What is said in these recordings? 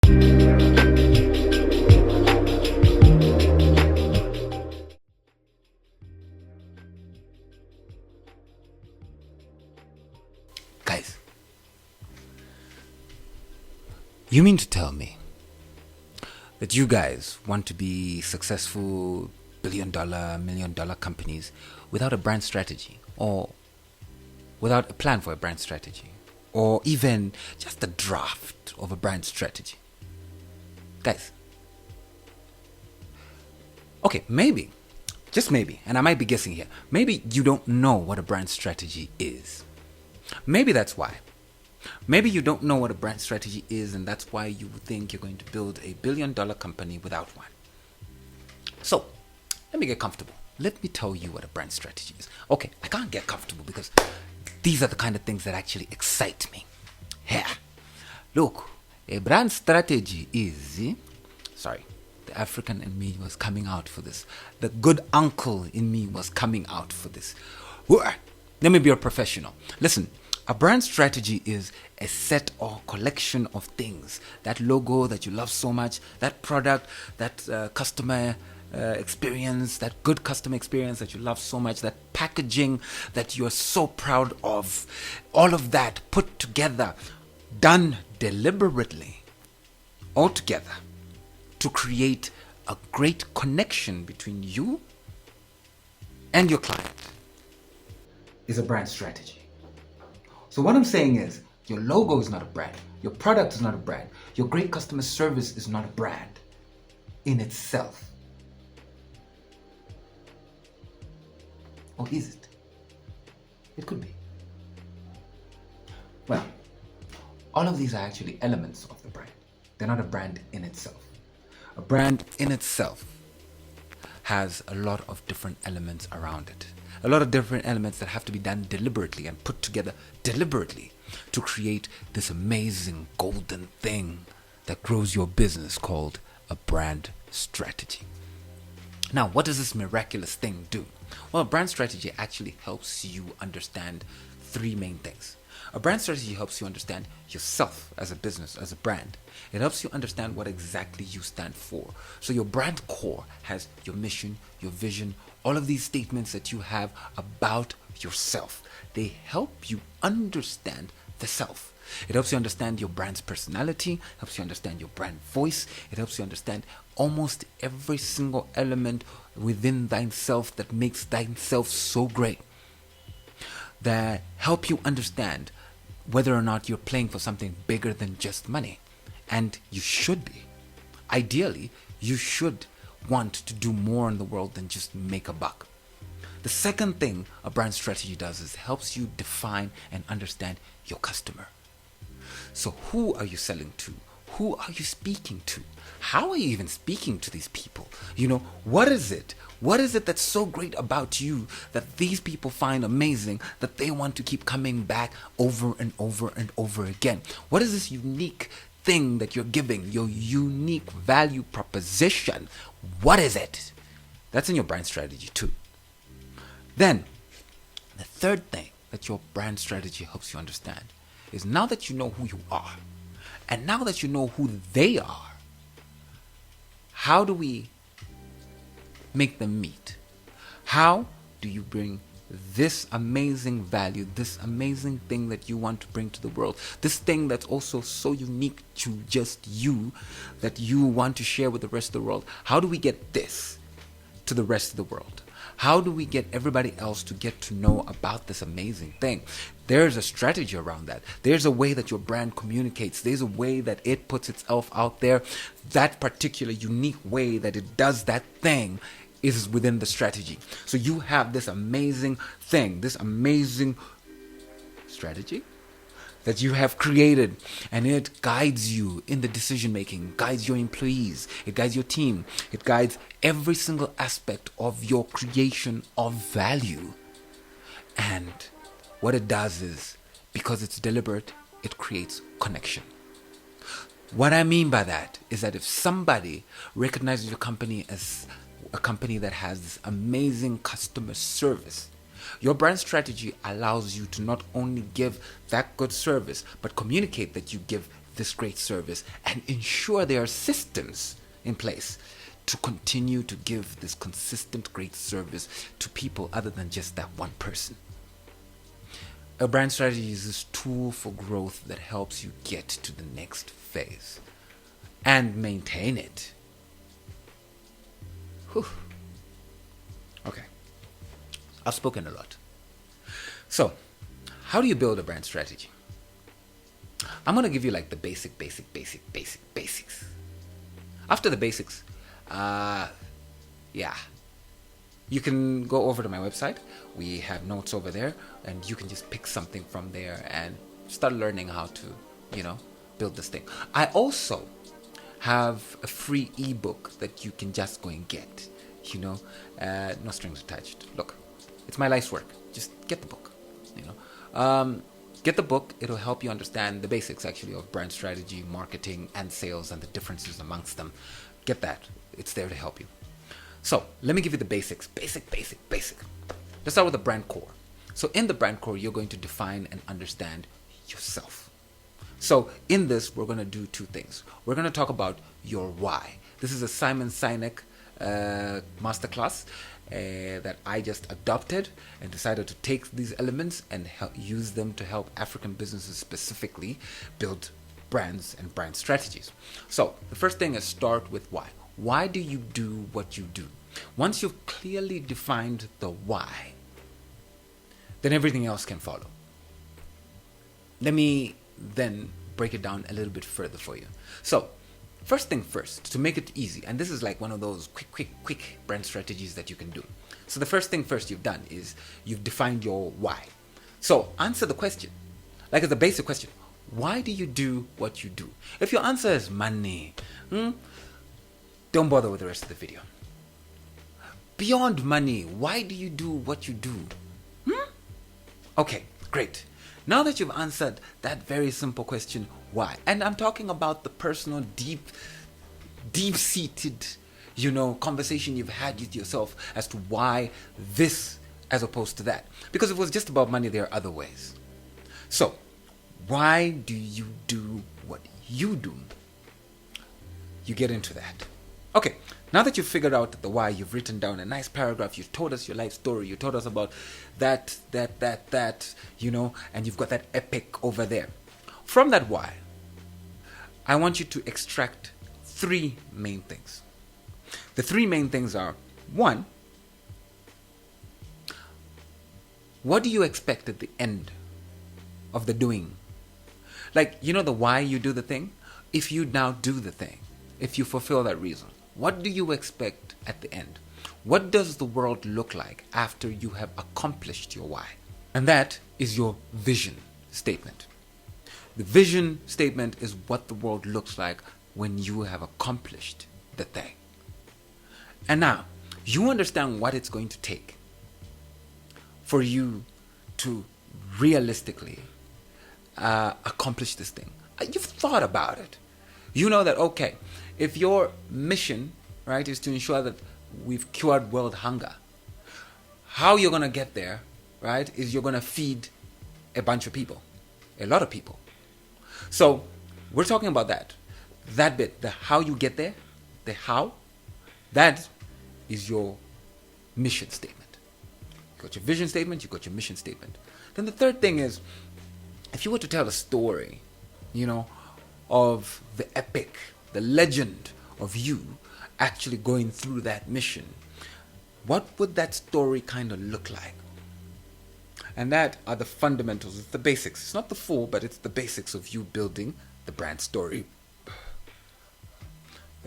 Guys, you mean to tell me that you guys want to be successful billion-dollar, million-dollar companies without a brand strategy, or without a plan for a brand strategy, or even just a draft of a brand strategy? Guys, okay, maybe, just maybe, and I might be guessing here, maybe you don't know what a brand strategy is. Maybe that's why. Maybe you don't know what a brand strategy is, and that's why you think you're going to build a billion-dollar company without one. So, let me get comfortable. Let me tell you what a brand strategy is. Okay, I can't get comfortable because these are the kind of things that actually excite me. Yeah. Look, a brand strategy is... Sorry, the African in me was coming out for this. The good uncle in me was coming out for this. Let me be a professional. Listen, a brand strategy is a set or collection of things. That logo that you love so much, that product, that customer experience, that good customer experience that you love so much, that packaging that you're so proud of, all of that put together, done deliberately, all together, to create a great connection between you and your client, is a brand strategy. So what I'm saying is, your logo is not a brand, your product is not a brand, your great customer service is not a brand in itself. Or is it? It could be. Well, all of these are actually elements of the brand. They're not a brand in itself. A brand in itself has a lot of different elements around it. A lot of different elements that have to be done deliberately and put together deliberately to create this amazing golden thing that grows your business called a brand strategy. Now, what does this miraculous thing do? Well, a brand strategy actually helps you understand three main things. A brand strategy helps you understand yourself as a business, as a brand. It helps you understand what exactly you stand for. So your brand core has your mission, your vision, all of these statements that you have about yourself. They help you understand the self. It helps you understand your brand's personality, helps you understand your brand voice. It helps you understand almost every single element within thyself that makes thyself so great. That help you understand whether or not you're playing for something bigger than just money. And you should be. Ideally, you should want to do more in the world than just make a buck. The second thing a brand strategy does is helps you define and understand your customer. So who are you selling to? Who are you speaking to? How are you even speaking to these people? What is it? What is it that's so great about you that these people find amazing that they want to keep coming back over and over and over again? What is this unique thing that you're giving, your unique value proposition? What is it? That's in your brand strategy too. Then, the third thing that your brand strategy helps you understand is now that you know who you are, and now that you know who they are, how do we make them meet? How do you bring this amazing value, this amazing thing that you want to bring to the world, this thing that's also so unique to just you that you want to share with the rest of the world? How do we get this to the rest of the world? How do we get everybody else to get to know about this amazing thing? There's a strategy around that. There's a way that your brand communicates. There's a way that it puts itself out there. That particular unique way that it does that thing is within the strategy. So you have this amazing thing, this amazing strategy that you have created, and it guides you in the decision making, guides your employees, it guides your team, it guides every single aspect of your creation of value. And what it does is, because it's deliberate, it creates connection. What I mean by that is that if somebody recognizes your company as a company that has this amazing customer service, your brand strategy allows you to not only give that good service, but communicate that you give this great service and ensure there are systems in place to continue to give this consistent great service to people other than just that one person. A brand strategy is this tool for growth that helps you get to the next phase and maintain it. Whew. Okay, I've spoken a lot. So, how do you build a brand strategy? I'm going to give you like the basics. After the basics, you can go over to my website. We have notes over there, and you can just pick something from there and start learning how to, build this thing. I also have a free ebook that you can just go and get, no strings attached. Look, it's my life's work. Just get the book, Get the book. It'll help you understand the basics, actually, of brand strategy, marketing, and sales, and the differences amongst them. Get that. It's there to help you. So, let me give you the basics. Basic. Let's start with the brand core. So, in the brand core, you're going to define and understand yourself. So, in this, we're going to do two things. We're going to talk about your why. This is a Simon Sinek masterclass that I just adopted and decided to take these elements and use them to help African businesses specifically build brands and brand strategies. So the first thing is start with why. Why do you do what you do? Once you've clearly defined the why, then everything else can follow. Let me then break it down a little bit further for you. So first thing first, to make it easy, and this is like one of those quick brand strategies that you can do. So the first thing first you've done is you've defined your why. So answer the question, like it's a basic question. Why do you do what you do? If your answer is money, don't bother with the rest of the video. Beyond money, why do you do what you do? Okay, great. Now that you've answered that very simple question, why? And I'm talking about the personal, deep-seated, conversation you've had with yourself as to why this as opposed to that. Because if it was just about money, there are other ways. So, why do you do what you do? You get into that. Okay, now that you've figured out the why, you've written down a nice paragraph, you've told us your life story, you told us about that, and you've got that epic over there. From that why, I want you to extract three main things. The three main things are, one, what do you expect at the end of the doing? Like, the why you do the thing? If you now do the thing, if you fulfill that reason, what do you expect at the end? What does the world look like after you have accomplished your why? And that is your vision statement. The vision statement is what the world looks like when you have accomplished the thing. And now, you understand what it's going to take for you to realistically accomplish this thing. You've thought about it. You know that, okay, if your mission, right, is to ensure that we've cured world hunger, how you're going to get there, right, is you're going to feed a bunch of people, a lot of people. So we're talking about that bit, the how you get there, the how, that is your mission statement. You got your vision statement, you got your mission statement. Then the third thing is, if you were to tell a story, of the epic, the legend of you actually going through that mission, what would that story kind of look like? And that are the fundamentals, it's the basics. It's not the full, but it's the basics of you building the brand story.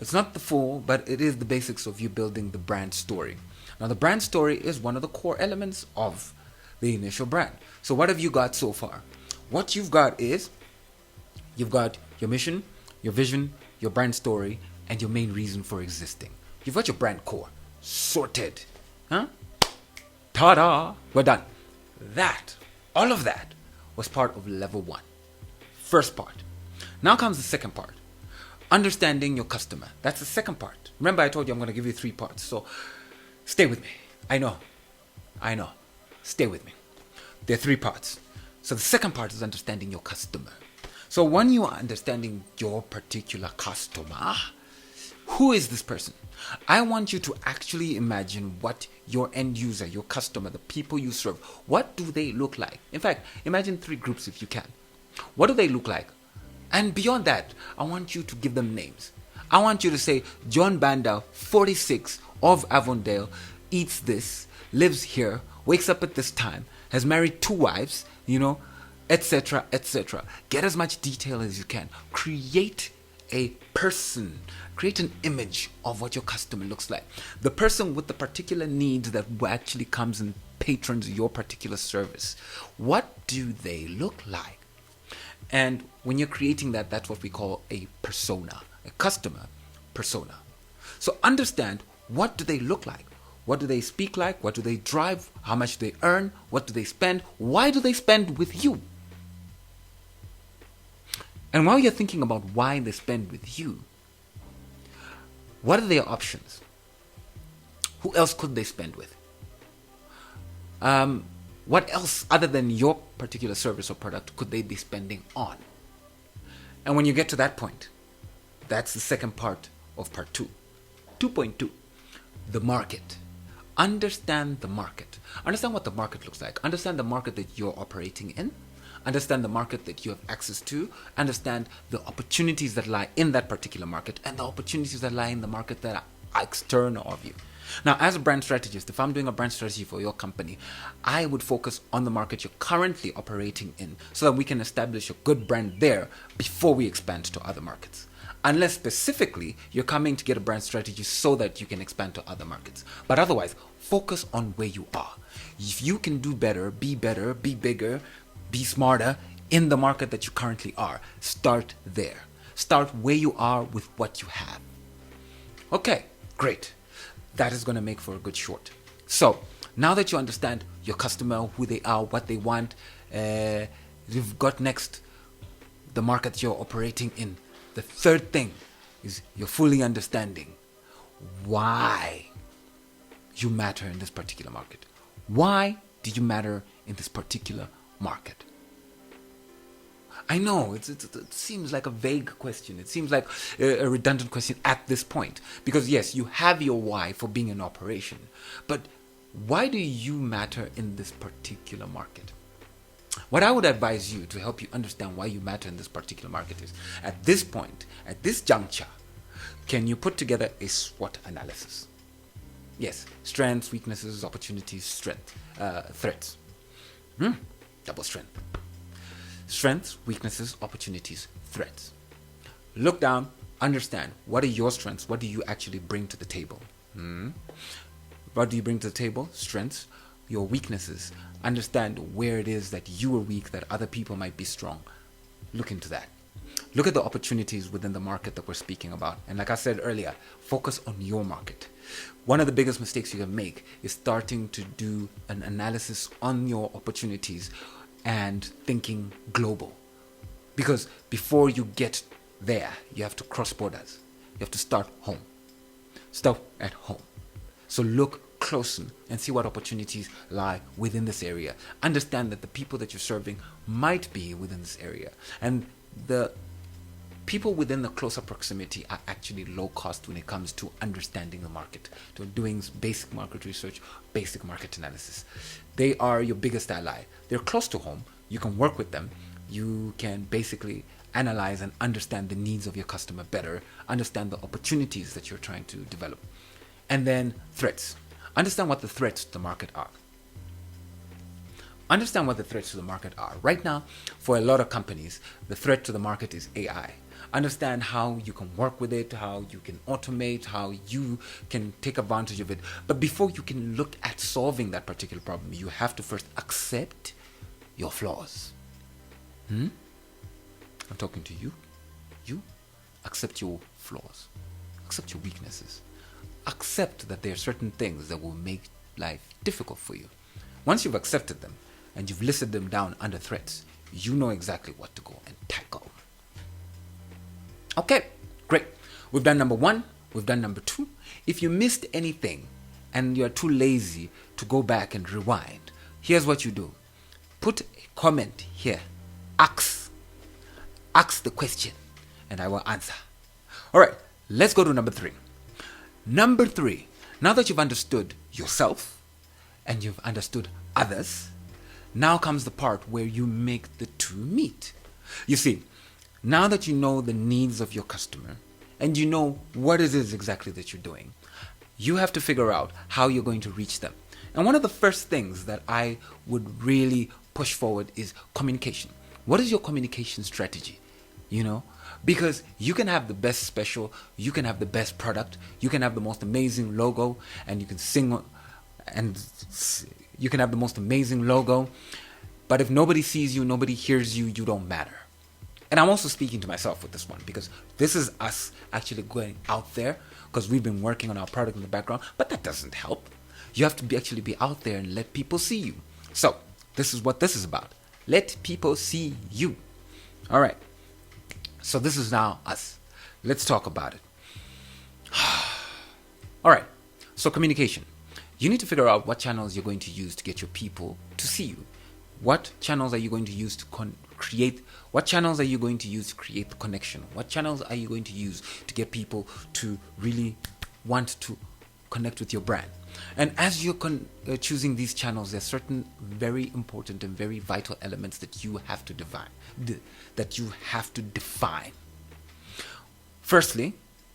It's not the full, but it is the basics of you building the brand story. Now, the brand story is one of the core elements of the initial brand. So what have you got so far? What you've got is, you've got your mission, your vision, your brand story, and your main reason for existing. You've got your brand core sorted. Ta-da! We're done. All of that was part of level 1. First part. Now comes the second part. Understanding your customer. That's the second part. Remember I told you I'm going to give you 3 parts. So stay with me. I know. Stay with me. There are 3 parts. So the second part is understanding your customer. So when you are understanding your particular customer, who is this person? I want you to actually imagine what your end user, your customer, the people you serve, what do they look like? In fact, imagine 3 groups if you can. What do they look like? And beyond that, I want you to give them names. I want you to say, John Banda, 46, of Avondale, eats this, lives here, wakes up at this time, has married 2 wives, etc., etc. Get as much detail as you can. Create a person. Create an image of what your customer looks like. The person with the particular needs that actually comes and patrons your particular service. What do they look like? And when you're creating that, that's what we call a persona, a customer persona. So understand, what do they look like? What do they speak like? What do they drive? How much do they earn? What do they spend? Why do they spend with you? And while you're thinking about why they spend with you, what are their options? Who else could they spend with? What else other than your particular service or product could they be spending on? And when you get to that point, that's the second part of part 2. 2.2, the market. Understand the market. Understand what the market looks like. Understand the market that you're operating in. Understand the market that you have access to. Understand the opportunities that lie in that particular market and the opportunities that lie in the market that are external of you. Now, as a brand strategist, if I'm doing a brand strategy for your company, I would focus on the market you're currently operating in so that we can establish a good brand there before we expand to other markets. Unless specifically you're coming to get a brand strategy so that you can expand to other markets. But otherwise, focus on where you are. If you can do better, be bigger, be smarter in the market that you currently are, start there. Start where you are with what you have. Okay, great. That is going to make for a good short. So, now that you understand your customer, who they are, what they want, you've got next the market you're operating in. The third thing is you're fully understanding why you matter in this particular market. Why do you matter in this particular market? I know it seems like a vague question. It seems like a redundant question at this point. Because yes, you have your why for being in operation. But why do you matter in this particular market? What I would advise you to help you understand why you matter in this particular market is, at this point, at this juncture, can you put together a SWOT analysis? Yes, strengths, weaknesses, opportunities, threats. Double strength. Strengths, weaknesses, opportunities, threats. Look down, understand, what are your strengths? What do you actually bring to the table? What do you bring to the table? Strengths. Your weaknesses. Understand where it is that you are weak, that other people might be strong. Look into that. Look at the opportunities within the market that we're speaking about. And like I said earlier, focus on your market. One of the biggest mistakes you can make is starting to do an analysis on your opportunities and thinking global. Because before you get there, you have to cross borders. You have to start home. Start at home. So look close and see what opportunities lie within this area. Understand that the people that you're serving might be within this area. And the people within the closer proximity are actually low cost when it comes to understanding the market, to doing basic market research, basic market analysis. They are your biggest ally. They're close to home. You can work with them. You can basically analyze and understand the needs of your customer better, understand the opportunities that you're trying to develop. And then threats. Understand what the threats to the market are. Understand what the threats to the market are. Right now, for a lot of companies, the threat to the market is AI. Understand how you can work with it, how you can automate, how you can take advantage of it. But before you can look at solving that particular problem, you have to first accept your flaws. I'm talking to you. You accept your flaws. Accept your weaknesses. Accept that there are certain things that will make life difficult for you. Once you've accepted them and you've listed them down under threats, you know exactly what to go and tackle. Okay, great. We've done number 1. We've done number 2. If you missed anything and you're too lazy to go back and rewind, here's what you do. Put a comment here. Ask. Ask the question and I will answer. All right, let's go to number 3. Number 3, now that you've understood yourself and you've understood others, now comes the part where you make the two meet. You see, now that you know the needs of your customer and you know what it is exactly that you're doing, you have to figure out how you're going to reach them. And one of the first things that I would really push forward is communication. What is your communication strategy? Because you can have the best special, you can have the best product, you can have the most amazing logo, and you can sing, and you can have the most amazing logo, but if nobody sees you, nobody hears you, you don't matter. And I'm also speaking to myself with this one, because this is us actually going out there, because we've been working on our product in the background, but that doesn't help. You have to actually be out there and let people see you. So this is what this is about. Let people see you. All right. So this is now us. Let's talk about it. All right. So communication. You need to figure out what channels you're going to use to get your people to see you. What channels are you going to use to create? What channels are you going to use to create the connection? What channels are you going to use to get people to really want to connect with your brand? And as you're choosing these channels, there are certain very important and very vital elements that you have to define. Firstly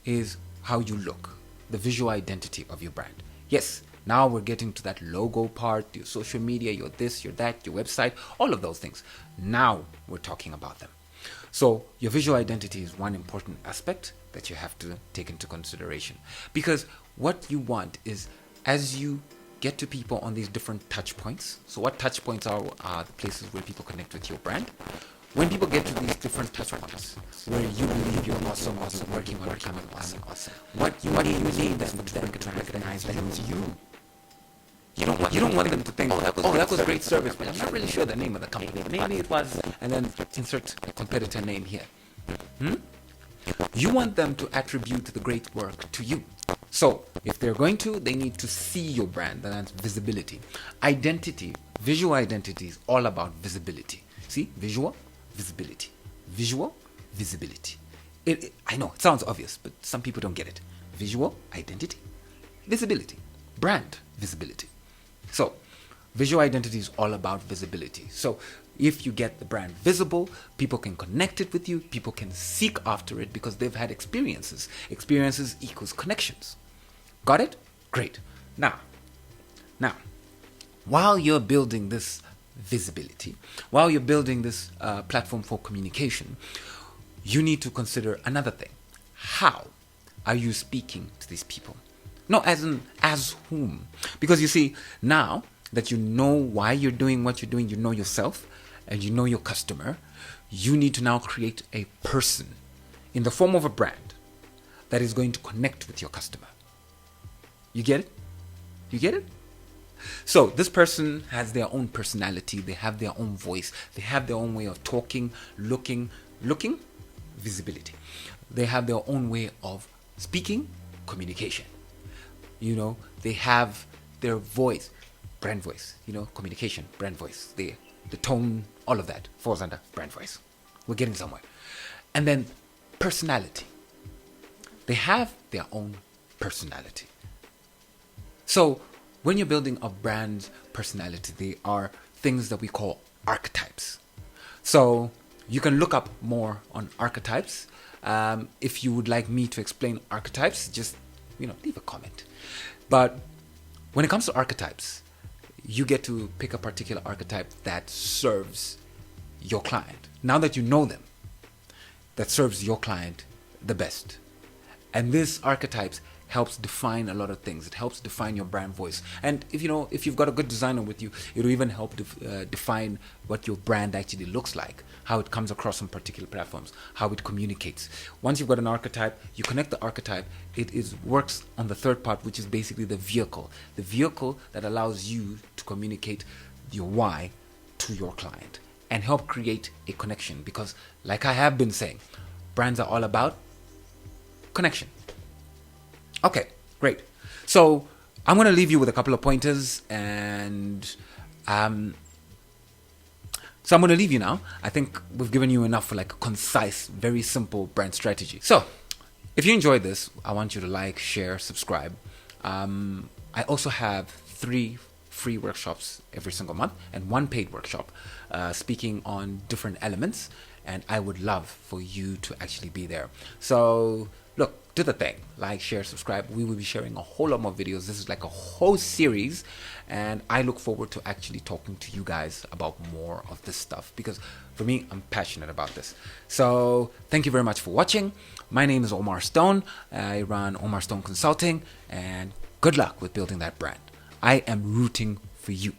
is how you look, the visual identity of your brand. Yes, now we're getting to that logo part, your social media, your this, your that, your website, all of those things. Now we're talking about them. So your visual identity is one important aspect that you have to take into consideration, because what you want is, as you get to people on these different touch points. So what touch points are the places where people connect with your brand. When people get to these different touch points where you believe you're awesome, working on becoming awesome, what do you need them to recognize that it's you? You don't want them to think, oh, that was great service, but I'm not really sure the name of the company. Maybe it was, and then insert a competitor name here. You want them to attribute the great work to you. So if they're going to, they need to see your brand. That's visibility. Identity, visual identity is all about visibility. See, visual, visibility. Visual, visibility. I know, it sounds obvious, but some people don't get it. Visual, identity, visibility. Brand, visibility. So visual identity is all about visibility. So if you get the brand visible, people can connect it with you, people can seek after it because they've had experiences. Experiences equals connections. Got it? Great. Now, while you're building this visibility, while you're building this platform for communication, you need to consider another thing. How are you speaking to these people? No, as whom? Because you see, now that you know why you're doing what you're doing, you know yourself and you know your customer, you need to now create a person in the form of a brand that is going to connect with your customer. You get it? You get it? So this person has their own personality, they have their own voice, they have their own way of talking, looking, visibility. They have their own way of speaking, communication. They have their voice, brand voice, communication, brand voice. The tone, all of that falls under brand voice. We're getting somewhere. And then personality. They have their own personality. So when you're building a brand's personality, they are things that we call archetypes. So you can look up more on archetypes. If you would like me to explain archetypes, just leave a comment. But when it comes to archetypes, you get to pick a particular archetype that serves your client. Now that you know them, that serves your client the best. And this archetypes helps define a lot of things. It helps define your brand voice. And if you've got a good designer with you, it'll even help define what your brand actually looks like, how it comes across on particular platforms, how it communicates. Once you've got an archetype, you connect the archetype. It works on the third part, which is basically the vehicle that allows you to communicate your why to your client and help create a connection. Because like I have been saying, brands are all about connection. Okay, great. So I'm going to leave you with a couple of pointers, and So I'm going to leave you now. I think we've given you enough for like a concise, very simple brand strategy. So if you enjoyed this, I want you to like, share, subscribe. I also have 3 free workshops every single month and 1 paid workshop speaking on different elements. And I would love for you to actually be there. So look, do the thing. Like, share, subscribe. We will be sharing a whole lot more videos. This is like a whole series. And I look forward to actually talking to you guys about more of this stuff. Because for me, I'm passionate about this. So thank you very much for watching. My name is Omar Stone. I run Omar Stone Consulting. And good luck with building that brand. I am rooting for you.